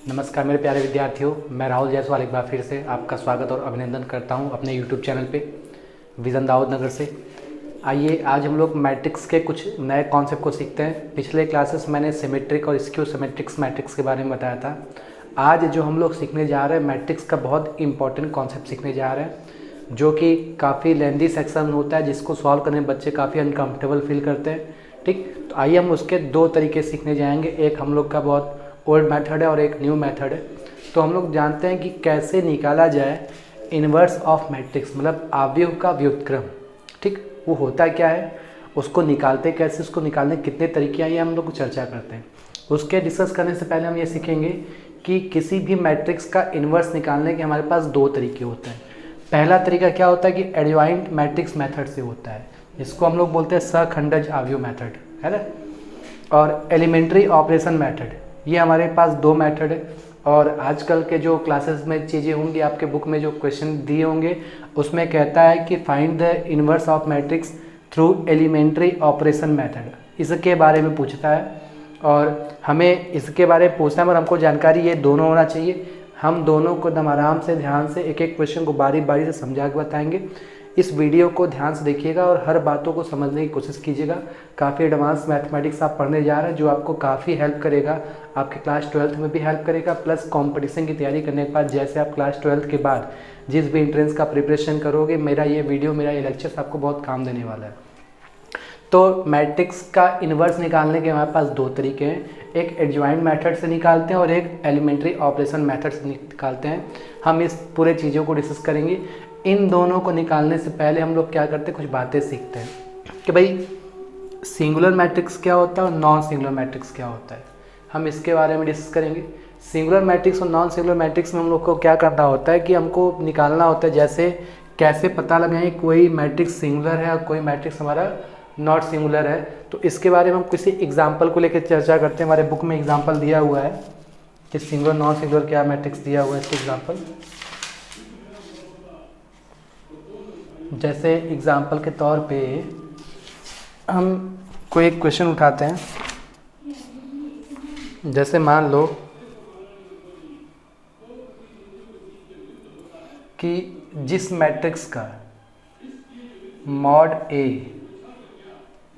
नमस्कार मेरे प्यारे विद्यार्थियों, मैं राहुल जायसवाल एक बार फिर से आपका स्वागत और अभिनंदन करता हूं अपने YouTube चैनल पे विज़न दाऊद नगर से। आइए आज हम लोग मैट्रिक्स के कुछ नए कॉन्सेप्ट को सीखते हैं। पिछले क्लासेस मैंने सिमेट्रिक और स्क्यू सिमेट्रिक्स मैट्रिक्स के बारे में बताया था। आज जो हम लोग सीखने जा रहे हैं मैट्रिक्स का बहुत इंपॉर्टेंट कॉन्सेप्ट सीखने जा रहे हैं, जो कि काफ़ी लेंदी सेक्शन होता है, जिसको सॉल्व करने में बच्चे काफ़ी अनकम्फर्टेबल फील करते हैं। ठीक, तो आइए हम उसके दो तरीके सीखने जाएंगे। एक हम लोग का बहुत ओल्ड मेथड है और एक न्यू मेथड है। तो हम लोग जानते हैं कि कैसे निकाला जाए इन्वर्स ऑफ मैट्रिक्स, मतलब आव्यूह का व्युत्क्रम। ठीक, वो होता क्या है, उसको निकालते कैसे, उसको निकालने कितने तरीके हैं, ये हम लोग चर्चा करते हैं। उसके डिस्कस करने से पहले हम ये सीखेंगे कि किसी भी मैट्रिक्स का इन्वर्स निकालने के हमारे पास दो तरीके होते हैं। पहला तरीका क्या होता है कि एडजॉइंट मैट्रिक्स मेथड से होता है, जिसको हम लोग बोलते हैं सहखंडज आव्यूह मेथड, है ना। और एलिमेंट्री ऑपरेशन मेथड, ये हमारे पास दो मेथड है। और आजकल के जो क्लासेस में चीज़ें होंगी, आपके बुक में जो क्वेश्चन दिए होंगे उसमें कहता है कि find the inverse of matrix through elementary operation method, इसके बारे में पूछता है। और हमें इसके बारे में पूछना है, पर हमको जानकारी ये दोनों होना चाहिए। हम दोनों को एकदम आराम से ध्यान से एक एक क्वेश्चन को बारी बारी से समझा के बताएंगे। इस वीडियो को ध्यान से देखिएगा और हर बातों को समझने की कोशिश कीजिएगा। काफ़ी एडवांस मैथमेटिक्स आप पढ़ने जा रहे हैं, जो आपको काफ़ी हेल्प करेगा, आपके क्लास 12th में भी हेल्प करेगा, प्लस कंपटीशन की तैयारी करने के बाद जैसे आप क्लास 12th के बाद जिस भी एंट्रेंस का प्रिपरेशन करोगे, मेरा ये लेक्चर्स आपको बहुत काम देने वाला है। तो मैट्रिक्स का इन्वर्स निकालने के हमारे पास दो तरीके हैं, एक एडजॉइंट मेथड से निकालते हैं और एक एलिमेंट्री ऑपरेशन मेथड से निकालते हैं। हम इस पूरे चीज़ों को डिस्कस करेंगे। इन दोनों को निकालने से पहले हम लोग क्या करते हैं, कुछ बातें सीखते हैं कि भाई सिंगुलर मैट्रिक्स क्या होता है और नॉन सिंगुलर मैट्रिक्स क्या होता है। हम इसके बारे में डिस्कस करेंगे। सिंगुलर मैट्रिक्स और नॉन सिंगुलर मैट्रिक्स में हम लोग को क्या करना होता है कि हमको निकालना होता है, जैसे कैसे पता लगाएं कोई मैट्रिक्स सिंगुलर है और कोई मैट्रिक्स हमारा नॉट सिंगुलर है। तो इसके बारे में हम किसी एग्जाम्पल को लेकर चर्चा करते हैं। हमारे बुक में एग्जाम्पल दिया हुआ है कि सिंगुलर नॉन सिंगुलर क्या मैट्रिक्स दिया हुआ है, इसके एग्जाम्पल। जैसे एग्जाम्पल के तौर पे हम कोई एक क्वेश्चन उठाते हैं। जैसे मान लो कि जिस मैट्रिक्स का मॉड ए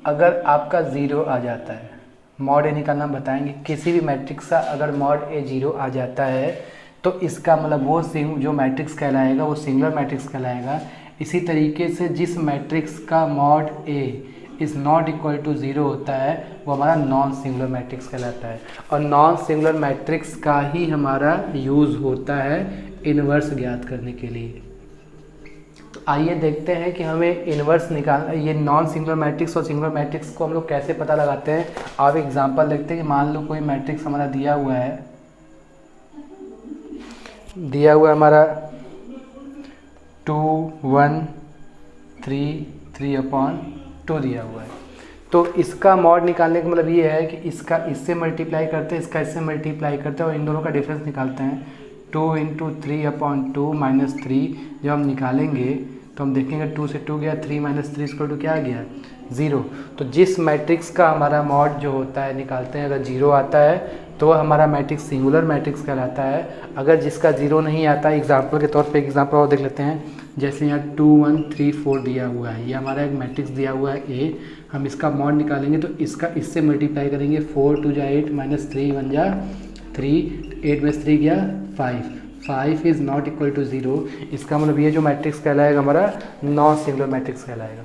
अगर आपका ज़ीरो आ जाता है, मॉड ए निकालना बताएंगे। किसी भी मैट्रिक्स का अगर मॉड ए ज़ीरो आ जाता है तो इसका मतलब वो जो मैट्रिक्स कहलाएगा वो सिंगुलर मैट्रिक्स कहलाएगा। इसी तरीके से जिस मैट्रिक्स का mod A is not equal to zero होता है वो हमारा नॉन सिंगुलर मैट्रिक्स कहलाता है। और नॉन सिंगुलर मैट्रिक्स का ही हमारा यूज़ होता है इन्वर्स ज्ञात करने के लिए। तो आइए देखते हैं कि हमें इन्वर्स निकालना, ये नॉन सिंगुलर मैट्रिक्स और सिंगुलर मैट्रिक्स को हम लोग कैसे पता लगाते हैं। आप एग्जांपल देखते हैं कि मान लो कोई मैट्रिक्स हमारा दिया हुआ है हमारा 2 1 3 3/2 दिया हुआ है। तो इसका मॉड निकालने का मतलब ये है कि इसका इससे मल्टीप्लाई करते हैं, इसका इससे मल्टीप्लाई करते हैं और इन दोनों का डिफरेंस निकालते हैं। 2 × 3/2 - 3 जब हम निकालेंगे तो हम देखेंगे 2 से 2 गया, 3 - 3 = क्या आ गया, 0। तो जिस मैट्रिक्स का हमारा मॉड जो होता है निकालते हैं, अगर 0 आता है तो हमारा मैट्रिक्स सिंगुलर मैट्रिक्स कहलाता है। अगर जिसका 0 नहीं आता, एग्जाम्पल के तौर पे एग्जाम्पल और देख लेते हैं। जैसे यहाँ 2 1 3 4 दिया हुआ है, ये हमारा एक मैट्रिक्स दिया हुआ है ए। हम इसका मॉड निकालेंगे तो इसका इससे मल्टीप्लाई करेंगे। 4 2 × 8 - 3 1 × 3, 8 में 3 गया 5 इज़ नॉट इक्वल टू 0। इसका मतलब ये जो मैट्रिक्स कहलाएगा हमारा नॉन सिंगुलर मैट्रिक्स कहलाएगा।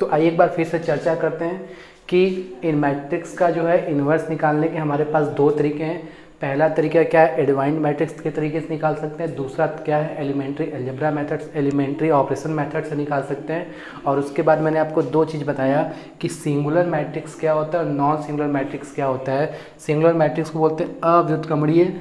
तो आइए एक बार फिर से चर्चा करते हैं कि इन मैट्रिक्स का जो है इन्वर्स निकालने के हमारे पास दो तरीके हैं। पहला तरीका क्या है, एडजॉइंट मैट्रिक्स के तरीके से निकाल सकते हैं। दूसरा क्या है, elementary algebra methods, elementary operation method से निकाल सकते हैं। और उसके बाद मैंने आपको दो चीज़ बताया कि सिंगुलर मैट्रिक्स क्या होता है और नॉन सिंगुलर मैट्रिक्स क्या होता है। सिंगुलर मैट्रिक्स को बोलते हैं अव्युत्क्रमणीय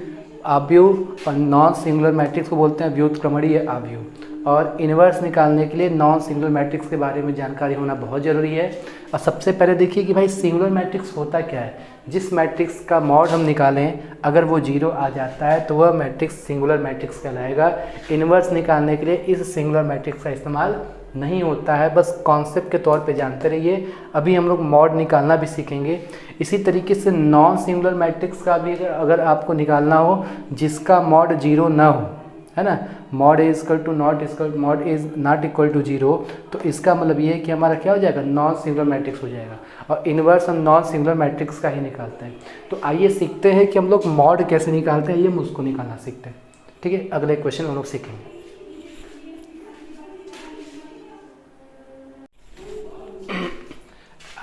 आव्यूह और नॉन सिंगुलर मैट्रिक्स को बोलते हैं व्युत्क्रमणीय आव्यूह। और इन्वर्स निकालने के लिए नॉन सिंगुलर मैट्रिक्स के बारे में जानकारी होना बहुत ज़रूरी है। और सबसे पहले देखिए कि भाई सिंगुलर मैट्रिक्स होता क्या है। जिस मैट्रिक्स का मॉड हम निकालें अगर वो 0 आ जाता है तो वह मैट्रिक्स सिंगुलर मैट्रिक्स कहलाएगा। इन्वर्स निकालने के लिए इस सिंगुलर मैट्रिक्स का इस्तेमाल नहीं होता है, बस कॉन्सेप्ट के तौर पे जानते रहिए। अभी हम लोग मॉड निकालना भी सीखेंगे। इसी तरीके से नॉन सिंगुलर मैट्रिक्स का भी अगर आपको निकालना हो जिसका मॉड 0 ना हो, है ना, mod A equal to mod is not equal to 0, तो इसका मतलब ये है कि हमारा क्या हो जाएगा, नॉन सिंगुलर मैट्रिक्स हो जाएगा। और इन्वर्स हम नॉन सिंगुलर मैट्रिक्स का ही निकालते हैं। तो आइए सीखते हैं कि हम लोग मॉड कैसे निकालते हैं, ये हम उसको निकालना सीखते हैं। ठीक है, अगले क्वेश्चन हम लोग सीखेंगे।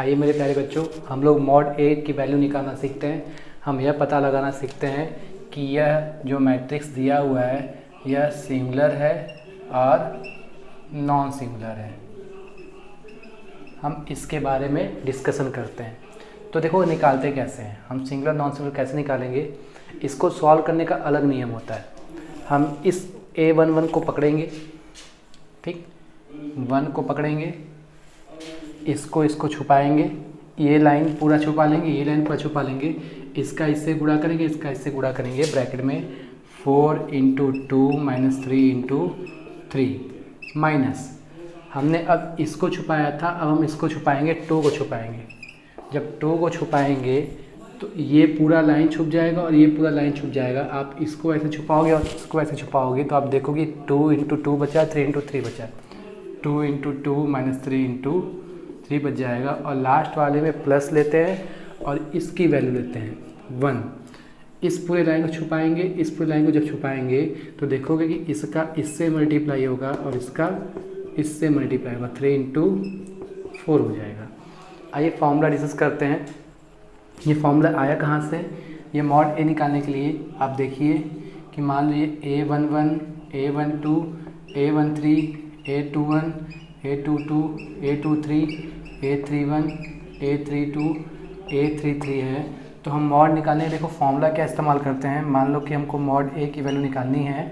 आइए मेरे प्यारे बच्चों, हम लोग मॉड ए की वैल्यू निकालना सीखते हैं। हम यह पता लगाना सीखते हैं कि यह जो मैट्रिक्स दिया हुआ है यह सिंगुलर है और नॉन सिंगुलर है। हम इसके बारे में डिस्कशन करते हैं। तो देखो निकालते कैसे हैं, हम सिंगुलर नॉन सिंगुलर कैसे निकालेंगे। इसको सॉल्व करने का अलग नियम होता है। हम इस A11 को पकड़ेंगे, ठीक, 1 को पकड़ेंगे, इसको छुपाएंगे, ये लाइन पूरा छुपा लेंगे, ये लाइन पूरा छुपा लेंगे, इसका इससे गुणा करेंगे, इसका इससे गुणा करेंगे, ब्रैकेट में 4 × 2 - 3 × 3 माइनस, हमने अब इसको छुपाया था, अब हम इसको छुपाएंगे, 2 को छुपाएंगे। जब 2 को छुपाएंगे तो ये पूरा लाइन छुप जाएगा और ये पूरा लाइन छुप जाएगा। आप इसको ऐसे छुपाओगे और इसको ऐसे छुपाओगे तो आप देखोगे 2 × 2 बचा, 3 × 3 बचा, 2 × 2 - 3 × 3 बच जाएगा। और लास्ट वाले में प्लस लेते हैं और इसकी वैल्यू लेते हैं 1। इस पूरे लाइन को छुपाएंगे, इस पूरे लाइन को जब छुपाएंगे तो देखोगे कि इसका इससे मल्टीप्लाई होगा और इसका इससे मल्टीप्लाई होगा, 3 × 4 हो जाएगा। आइए फॉर्मूला डिस्कस करते हैं। ये फॉर्मूला आया कहाँ से, ये मॉड ए निकालने के लिए आप देखिए कि मान लीजिए A11, A12, A13, A21, A22, A23, A31, A32, A33 है। तो हम मॉड निकालने देखो फॉर्मूला क्या इस्तेमाल करते हैं। मान लो कि हमको मॉड ए की वैल्यू निकालनी है,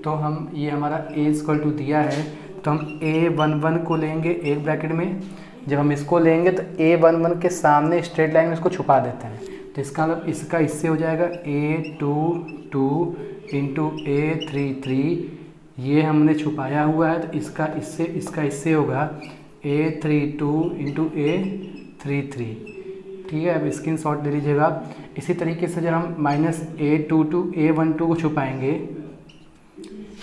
तो हम ये हमारा A दिया है तो हम A11 को लेंगे एक ब्रैकेट में। जब हम इसको लेंगे तो A11 के सामने स्ट्रेट लाइन में इसको छुपा देते हैं, तो इसका मतलब इसका इससे हो जाएगा A22 × A33, ये हमने छुपाया हुआ है तो इसका इससे होगा A32 × A33। ठीक है, अब स्क्रीनशॉट ले लीजिएगा। इसी तरीके से जब हम -A22 A12 को छुपाएंगे,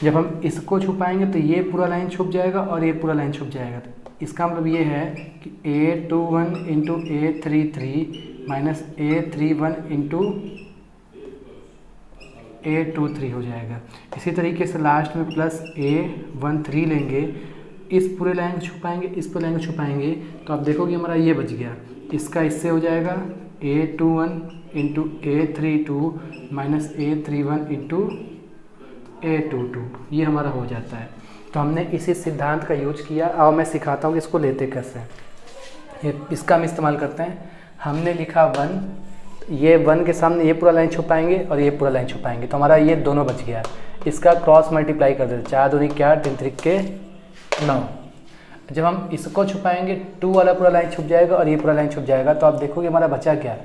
जब हम इसको छुपाएंगे तो ये पूरा लाइन छुप जाएगा और ये पूरा लाइन छुप जाएगा। तो इसका मतलब ये है कि A21 × A33 - A31 × A23 हो जाएगा। इसी तरीके से लास्ट में प्लस A13 लेंगे, इस पूरे लाइन को छुपाएंगे, इस पूरे लाइन को छुपाएंगे, तो आप देखोगे हमारा ये बच गया। इसका इससे हो जाएगा A21 × A32 - A31 × A22, ये हमारा हो जाता है। तो हमने इसी सिद्धांत का यूज किया। अब मैं सिखाता हूँ कि इसको लेते कैसे हैं। इसका हम इस्तेमाल करते हैं। हमने लिखा 1, ये 1 के सामने ये पूरा लाइन छुपाएंगे और ये पूरा लाइन छुपाएंगे, तो हमारा ये दोनों बच गया। इसका क्रॉस मल्टीप्लाई कर देते, 4 दूनी 4, 3 त्रिके 9। जब हम इसको छुपाएंगे 2 वाला पूरा लाइन छुप जाएगा और ये पूरा लाइन छुप जाएगा, तो आप देखोगे हमारा बचा क्या,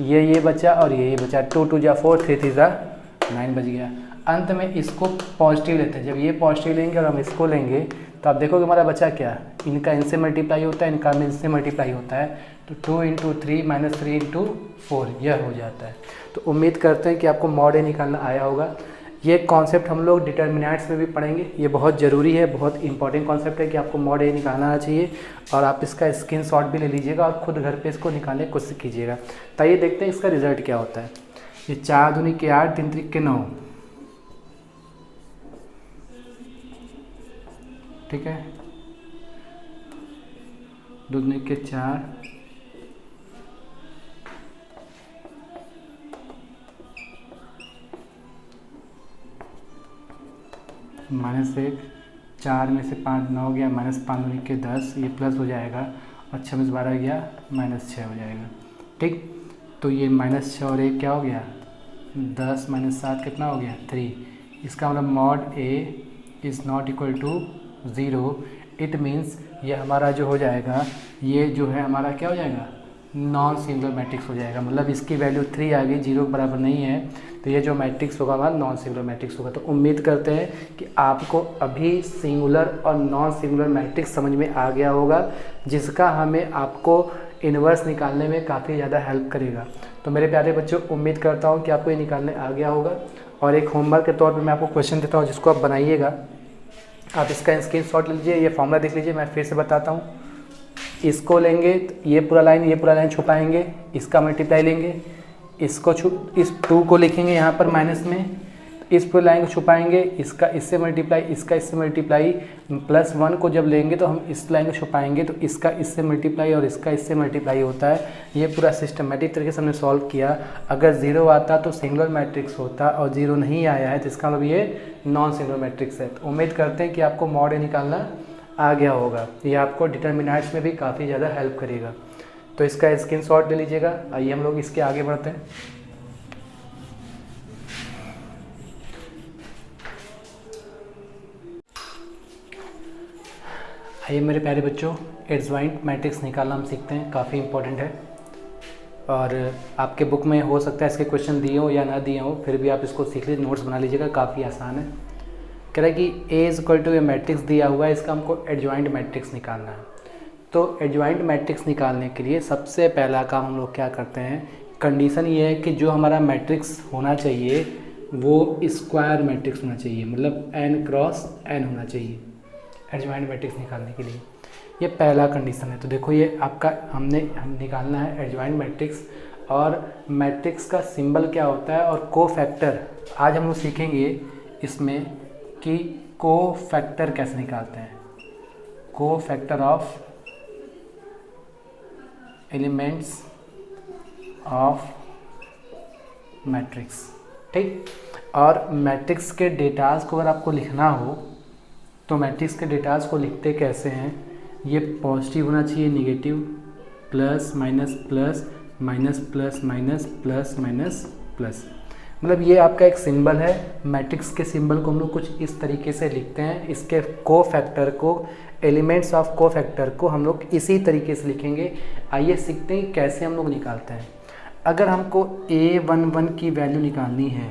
ये बचा और ये बचा। 2 × 2 = 4, 3 × 3 = 9 बच गया। अंत में इसको पॉजिटिव लेते हैं। जब ये पॉजिटिव लेंगे और हम इसको लेंगे तो आप देखोगे हमारा बचा क्या, इनका इनसे मल्टीप्लाई होता है, इनका इनसे मल्टीप्लाई होता है, तो 2 × 3 - 3 × 4 यह हो जाता है। तो उम्मीद करते हैं कि आपको मॉड ए निकालना आया होगा। ये कॉन्सेप्ट हम लोग डिटर्मिनेंट्स में भी पढ़ेंगे। ये बहुत ज़रूरी है, बहुत इंपॉर्टेंट कॉन्सेप्ट है कि आपको मॉड ए निकालना आना चाहिए। और आप इसका स्क्रीनशॉट भी ले लीजिएगा और खुद घर पे इसको निकालने की कोशिश कीजिएगा। तो ये देखते हैं इसका रिजल्ट क्या होता है। ये 4 दूनी 8, 3 त्रिके 9, ठीक है, 2 दूनी 4, -1, 4 में से 5 9 गया, -5 दूनी 10, ये प्लस हो जाएगा और 6 में से 12 गया, -6 हो जाएगा। ठीक, तो ये -6 और 1 क्या हो गया, 10 - 7 कितना हो गया, 3। इसका मतलब mod A is not equal to 0। It means ये हमारा जो हो जाएगा, ये जो है हमारा क्या हो जाएगा, नॉन सिंगुलर मैट्रिक्स हो जाएगा। मतलब इसकी वैल्यू 3 आ गई, 0 के बराबर नहीं है, तो ये जो मैट्रिक्स होगा हमारा नॉन सिंगुलर मैट्रिक्स होगा। तो उम्मीद करते हैं कि आपको अभी सिंगुलर और नॉन सिंगुलर मैट्रिक्स समझ में आ गया होगा, जिसका हमें आपको इन्वर्स निकालने में काफ़ी ज़्यादा हेल्प करेगा। तो मेरे प्यारे बच्चों, उम्मीद करता हूँ कि आपको ये निकालने आ गया होगा। और एक होमवर्क के तौर पर मैं आपको क्वेश्चन देता हूँ, जिसको आप बनाइएगा। आप इसका स्क्रीनशॉट लीजिए, ये फॉर्मूला देख लीजिए, मैं फिर से बताता हूँ। इसको लेंगे तो ये पूरा लाइन छुपाएंगे, इसका मल्टीप्लाई लेंगे, इसको इस 2 को लिखेंगे यहाँ पर माइनस में, इस पूरी लाइन को छुपाएंगे, इसका इससे मल्टीप्लाई, इसका इससे मल्टीप्लाई, +1 को जब लेंगे तो हम इस लाइन को छुपाएंगे, तो इसका इससे मल्टीप्लाई और इसका इससे मल्टीप्लाई होता है। ये पूरा सिस्टमेटिक तरीके से हमने सॉल्व किया। अगर 0 आता तो सिंगुलर मैट्रिक्स होता, और 0 नहीं आया है तो इसका मतलब ये नॉन सिंगुलर मैट्रिक्स है। तो उम्मीद करते हैं कि आपको मॉड निकालना आ गया होगा। ये आपको डिटर्मिनेंट्स में भी काफ़ी ज़्यादा हेल्प करेगा। तो इसका स्क्रीनशॉट ले लीजिएगा। आइए हम लोग इसके आगे बढ़ते हैं। आइए मेरे प्यारे बच्चों, एडजॉइंट मैट्रिक्स निकालना हम सीखते हैं। काफ़ी इंपॉर्टेंट है, और आपके बुक में हो सकता है इसके क्वेश्चन दिए हो या ना दिए हो, फिर भी आप इसको सीख लीजिए, नोट्स बना लीजिएगा, काफ़ी आसान है। कह रहा है कि A is equal to A matrix दिया हुआ है, इसका हमको एडजॉइंट मैट्रिक्स निकालना है। तो एडजॉइंट मैट्रिक्स निकालने के लिए सबसे पहला काम हम लोग क्या करते हैं, कंडीशन ये है कि जो हमारा मैट्रिक्स होना चाहिए वो स्क्वायर मैट्रिक्स होना चाहिए, मतलब n क्रॉस n होना चाहिए एडजॉइंट मैट्रिक्स निकालने के लिए। ये पहला कंडीशन है। तो देखो ये आपका हम निकालना है एडजॉइंट मैट्रिक्स, और मैट्रिक्स का सिंबल क्या होता है और कोफैक्टर आज हम लोग सीखेंगे इसमें कि कोफैक्टर कैसे निकालते हैं, cofactor of elements of matrix. ठीक, और मैट्रिक्स के डेटाज को अगर आपको लिखना हो तो मैट्रिक्स के डेटाज को लिखते कैसे हैं, ये पॉजिटिव होना चाहिए, negative, plus minus plus minus plus minus plus minus plus, मतलब ये आपका एक सिंबल है। मैट्रिक्स के सिंबल को हम लोग कुछ इस तरीके से लिखते हैं। इसके कोफैक्टर को, एलिमेंट्स ऑफ कोफैक्टर को हम लोग इसी तरीके से लिखेंगे। आइए सीखते हैं कैसे हम लोग निकालते हैं। अगर हमको a11 की वैल्यू निकालनी है,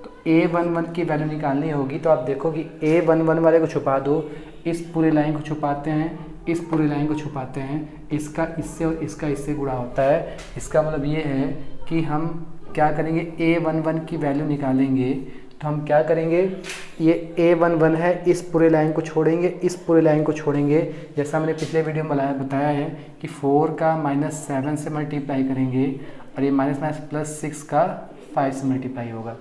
तो a11 की वैल्यू निकालनी होगी, तो आप देखो कि a11 वाले को छुपा दो, इस पूरी लाइन को छुपाते हैं, इस पूरी लाइन को छुपाते हैं, इसका इससे और इसका इससे गुणा होता है। इसका मतलब ये है कि हम क्या करेंगे, a11 की वैल्यू निकालेंगे तो हम क्या करेंगे, ये a11 है, इस पूरे लाइन को छोड़ेंगे, इस पूरे लाइन को छोड़ेंगे। जैसा मैंने पिछले वीडियो में बताया है कि 4 का -7 से मल्टीप्लाई करेंगे, और ये -+6 का 5 से मल्टीप्लाई होगा।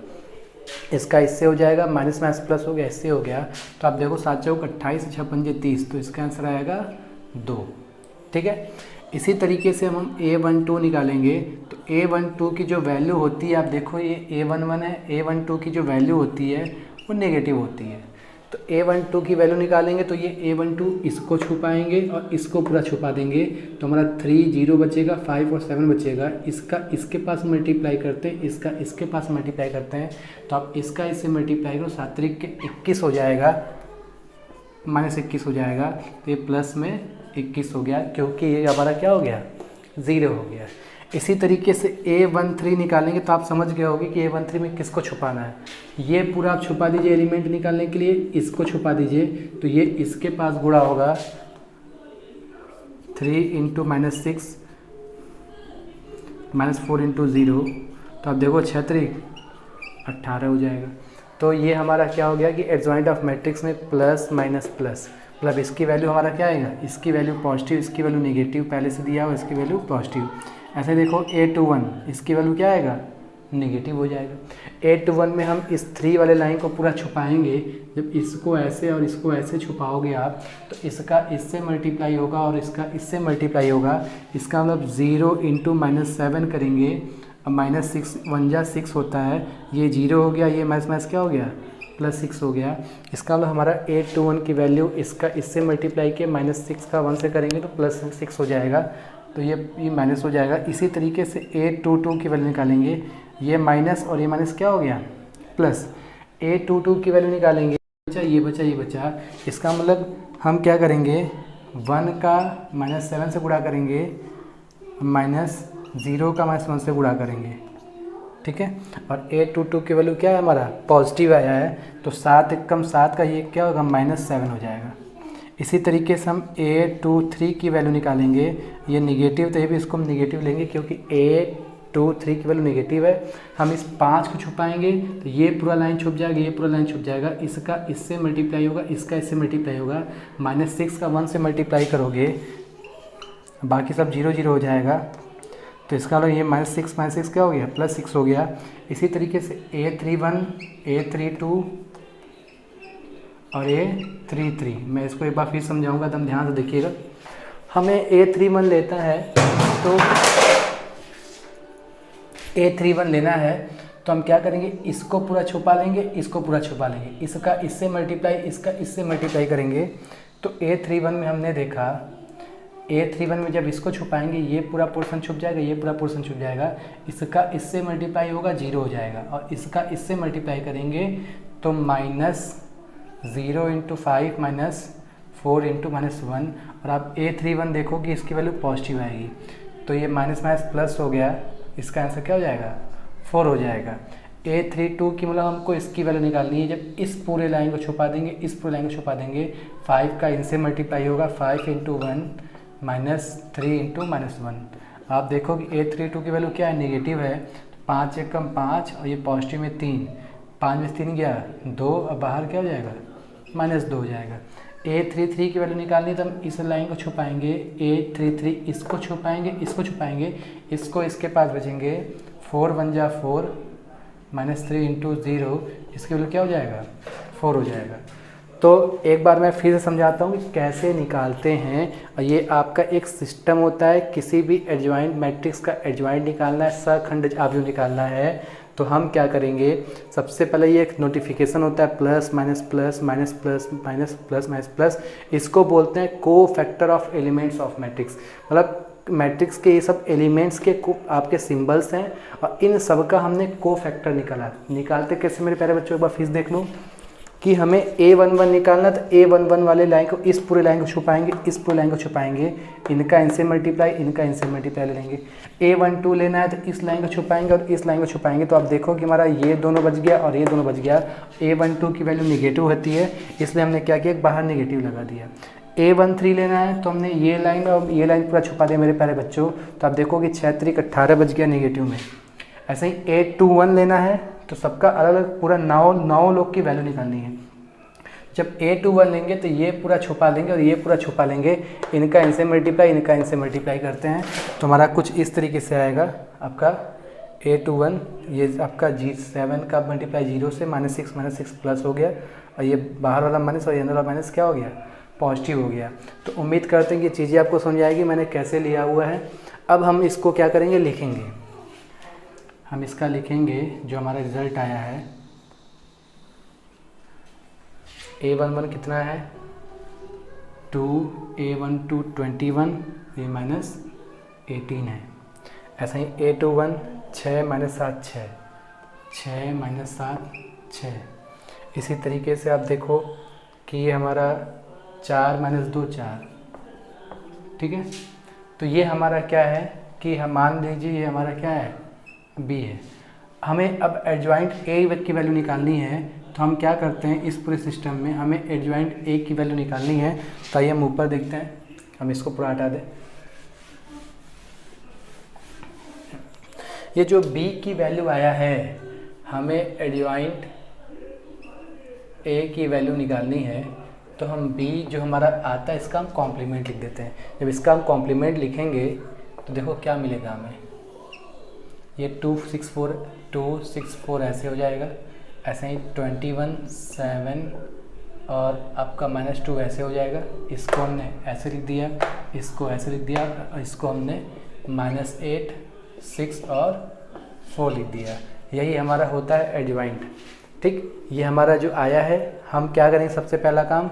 इसका इससे हो जाएगा, माइनस प्लस हो गया, इससे हो गया। तो आप देखो 7 चौक 28, 6 पंजे 30, तो इसका आंसर आएगा 2। ठीक है, इसी तरीके से हम a12 निकालेंगे। तो a12 की जो वैल्यू होती है, आप देखो ये a11 है, a12 की जो वैल्यू होती है वो नेगेटिव होती है। तो a12 की वैल्यू निकालेंगे तो ये a12 इसको छुपाएंगे और इसको पूरा छुपा देंगे, तो हमारा 3 0 बचेगा, 5 और 7 बचेगा। इसका इसके पास मल्टीप्लाई करते हैं, इसका इसके पास मल्टीप्लाई करते हैं, तो आप इसका इससे मल्टीप्लाई करो, 7 3 के 21 हो जाएगा, -21 हो जाएगा। तो ये प्लस में 21 हो गया, क्योंकि ये हमारा क्या हो गया, 0 हो गया। इसी तरीके से a13 निकालेंगे तो आप समझ गए होंगे कि a13 में किसको छुपाना है। ये पूरा आप छुपा दीजिए एलिमेंट निकालने के लिए, इसको छुपा दीजिए, तो ये इसके पास गुणा होगा 3 × -6 -4 × 0, तो आप देखो 6 3 18 हो जाएगा। तो ये हमारा क्या हो गया कि एडजॉइंट ऑफ मैट्रिक्स में प्लस माइनस प्लस, मतलब इसकी वैल्यू हमारा क्या आएगा, इसकी वैल्यू पॉजिटिव, इसकी वैल्यू नेगेटिव, पहले से दिया हो, इसकी वैल्यू पॉजिटिव। ऐसे देखो a21, इसकी वैल्यू क्या आएगा, नेगेटिव हो जाएगा। a21 में हम इस 3 वाले लाइन को पूरा छुपाएंगे। जब इसको ऐसे और इसको ऐसे छुपाओगे आप, तो इसका इससे मल्टीप्लाई होगा और इसका इससे मल्टीप्लाई होगा। इसका मतलब 0 × -7 करेंगे, अब -6 1 जा 6 होता है, ये 0 हो गया, ये माइनस क्या हो गया, +6 हो गया। इसका मतलब हमारा a21 की वैल्यू इसका इससे मल्टीप्लाई के -6 का 1 से करेंगे तो +6 हो जाएगा, तो ये माइनस हो जाएगा। इसी तरीके से a22 की वैल्यू निकालेंगे, ये माइनस और ये माइनस क्या हो गया, प्लस। a22 की वैल्यू निकालेंगे, बचा ये बचा ये बचा। इसका मतलब हम क्या करेंगे, 1 का -7 से गुणा करेंगे, -0 का -1 से गुणा करेंगे, ठीक है। और A22 की वैल्यू क्या है हमारा, पॉजिटिव आया है, तो 7 एकम 7 का ये क्या होगा, -7 हो जाएगा। इसी तरीके से हम A23 की वैल्यू निकालेंगे, ये निगेटिव, तो ये भी इसको हम निगेटिव लेंगे क्योंकि A23 की वैल्यू निगेटिव है। हम इस 5 को छुपाएंगे तो ये पूरा लाइन छुप जाएगा, ये पूरा लाइन छुप जाएगा, इसका इससे मल्टीप्लाई होगा, इसका इससे मल्टीप्लाई होगा। -6 का 1 से मल्टीप्लाई करोगे, बाकी सब 0 0 हो जाएगा, तो इसका मतलब ये -6 क्या हो गया, +6 हो गया। इसी तरीके से A31, A32 और A33, मैं इसको एक बार फिर समझाऊंगा, एकदम ध्यान से देखिएगा। हमें A31 लेता है, तो A31 लेना है तो हम क्या करेंगे, इसको पूरा छुपा लेंगे, इसको पूरा छुपा लेंगे, इसका इससे मल्टीप्लाई, इसका इससे मल्टीप्लाई करेंगे। तो A31 में हमने देखा, A31 में जब इसको छुपाएंगे ये पूरा पोर्शन छुप जाएगा, ये पूरा पोर्शन छुप जाएगा, इसका इससे मल्टीप्लाई होगा 0 हो जाएगा, और इसका इससे मल्टीप्लाई करेंगे तो -0 × 5 -4 × -1, और आप A31 देखो कि इसकी वैल्यू पॉजिटिव आएगी, तो ये माइनस प्लस हो गया, इसका आंसर क्या हो जाएगा, 4 हो जाएगा। A32 की मतलब हमको इसकी वैल्यू निकालनी है, जब इस पूरे लाइन को छुपा देंगे, इस पूरे लाइन को छुपा देंगे, 5 का इनसे मल्टीप्लाई होगा, 5 × 1 -3 × -1। आप देखो कि A32 की वैल्यू क्या है, नेगेटिव है, 5 एकम 5 और ये पॉजिटिव में 3, 5 में 3 गया 2, अब बाहर क्या हो जाएगा, -2 हो जाएगा। A33 की वैल्यू निकालनी तो हम इस लाइन को छुपाएंगे, A33 इसको छुपाएंगे, इसको छुपाएंगे, इसको इसके पास बचेंगे, 4 1 जा 4 -3 × 0, इसकी वैल्यू क्या हो जाएगा, 4 हो जाएगा। तो एक बार मैं फिर से समझाता हूँ कि कैसे निकालते हैं। और ये आपका एक सिस्टम होता है, किसी भी एडजॉइंट मैट्रिक्स का एडजॉइंट निकालना है, सखंड अवयव निकालना है, तो हम क्या करेंगे, सबसे पहले ये एक नोटिफिकेशन होता है plus minus plus minus plus minus plus minus plus, इसको बोलते हैं को factor of elements of matrix. मतलब मैट्रिक्स के ये सब एलिमेंट्स के आपके सिंबल्स हैं, और इन सब का हमने को फैक्टर निकाला। निकालते कैसे मेरे प्यारे बच्चों, एक बार फिर देख लो कि हमें A11 निकालना, तो A11 वाले लाइन को इस पूरे लाइन को छुपाएंगे, इस पूरे लाइन को छुपाएंगे, इनका इनसे मल्टीप्लाई, इनका इनसे मल्टीप्लाई ले लेंगे। A12 लेना है तो इस लाइन को छुपाएंगे और इस लाइन को छुपाएंगे, तो आप देखो कि हमारा ये दोनों बच गया और ये दोनों बच गया। A12 की वैल्यू निगेटिव होती है, इसलिए हमने क्या किया, बाहर निगेटिव लगा दिया। A13 लेना है तो हमने ये लाइन और ये लाइन पूरा छुपा दिया मेरे प्यारे बच्चों, तो आप देखो कि 6 3 18 बच गया निगेटिव में। ऐसे ही A21 लेना है तो सबका अलग अलग पूरा 9 लोग की वैल्यू निकालनी है। जब A21 लेंगे तो ये पूरा छुपा लेंगे और ये पूरा छुपा लेंगे, इनका इनसे मल्टीप्लाई, इनका इनसे मल्टीप्लाई करते हैं, तो हमारा कुछ इस तरीके से आएगा आपका A21। ये आपका G7 का मल्टीप्लाई 0 से -6 प्लस हो गया, और ये बाहर वाला माइनस और ये अंदर वाला माइनस क्या हो गया, पॉजिटिव हो गया। तो उम्मीद करते हैं कि चीज़ें आपको समझ आएगी मैंने कैसे लिया हुआ है। अब हम इसको क्या करेंगे, लिखेंगे। हम इसका लिखेंगे जो हमारा रिज़ल्ट आया है, A11 कितना है 2, A12 21, ये -18 है। ऐसा ही A21 6 -7 6, 6 -7 6। इसी तरीके से आप देखो कि ये हमारा 4 -2 4, ठीक है। तो ये हमारा क्या है कि हम मान लीजिए ये हमारा क्या है, B है। हमें अब एडजॉइंट A की वैल्यू निकालनी है, तो हम क्या करते हैं, इस पूरे सिस्टम में हमें एडजॉइंट A की वैल्यू निकालनी है। तो आइए हम ऊपर देखते हैं, हम इसको पूरा हटा दें। ये जो B की वैल्यू आया है, हमें एडजॉइंट A की वैल्यू निकालनी है, तो हम B जो हमारा आता है इसका हम कॉम्प्लीमेंट लिख देते हैं। जब इसका हम कॉम्प्लीमेंट लिखेंगे तो देखो क्या मिलेगा हमें, ये 264 ऐसे हो जाएगा। ऐसे ही 21 7 और आपका -2 ऐसे हो जाएगा। इसको हमने ऐसे लिख दिया, इसको ऐसे लिख दिया, और इसको हमने -8 6 और 4 लिख दिया। यही हमारा होता है एडजॉइंट, ठीक। ये हमारा जो आया है, हम क्या करेंगे, सबसे पहला काम,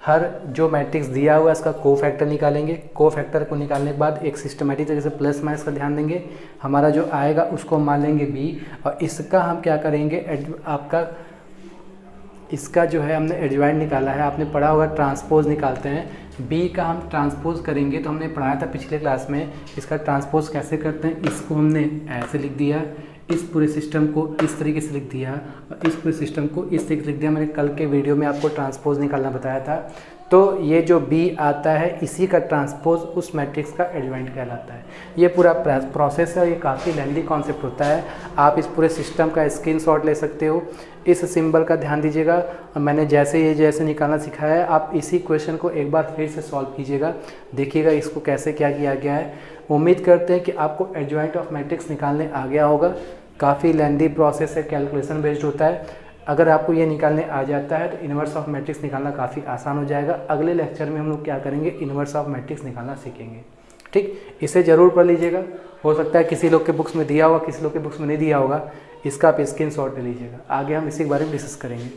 हर जो मैट्रिक्स दिया हुआ है इसका को फैक्टर निकालेंगे। को फैक्टर को निकालने के बाद एक सिस्टमेटिक तरीके से प्लस माइनस का ध्यान देंगे। हमारा जो आएगा उसको मान लेंगे B, और इसका हम क्या करेंगे, आपका इसका जो है हमने एडजॉइंट निकाला है, आपने पढ़ा होगा ट्रांसपोज निकालते हैं। बी का हम ट्रांसपोज करेंगे तो हमने पढ़ाया था पिछले क्लास में, इसका ट्रांसपोज कैसे करते हैं। इसको हमने ऐसे लिख दिया, इस पूरे सिस्टम को इस तरीके से लिख दिया और इस पूरे सिस्टम को इस तरीके से लिख दिया। मैंने कल के वीडियो में आपको ट्रांसपोज निकालना बताया था। तो ये जो बी आता है इसी का ट्रांसपोज उस मैट्रिक्स का एडजॉइंट कहलाता है। ये पूरा प्रोसेस है, ये काफ़ी लेंथी कॉन्सेप्ट होता है। आप इस पूरे सिस्टम का स्क्रीनशॉट ले सकते हो। इस सिंबल का ध्यान दीजिएगा और मैंने जैसे निकालना सिखाया है, आप इसी क्वेश्चन को एक बार फिर से सॉल्व कीजिएगा, देखिएगा इसको कैसे क्या किया गया है। उम्मीद करते हैं कि आपको एडजॉइंट ऑफ मैट्रिक्स निकालने आ गया होगा। काफ़ी लेंथी प्रोसेस है, कैलकुलेशन बेस्ड होता है। अगर आपको ये निकालने आ जाता है तो इन्वर्स ऑफ मैट्रिक्स निकालना काफ़ी आसान हो जाएगा। अगले लेक्चर में हम लोग क्या करेंगे, इन्वर्स ऑफ मैट्रिक्स निकालना सीखेंगे। ठीक, इसे ज़रूर पढ़ लीजिएगा। हो सकता है किसी लोग के बुक्स में दिया होगा, किसी लोग के बुक्स में नहीं दिया होगा। इसका आप स्क्रीनशॉट ले लीजिएगा। आगे हम इसी के बारे में डिस्कस करेंगे।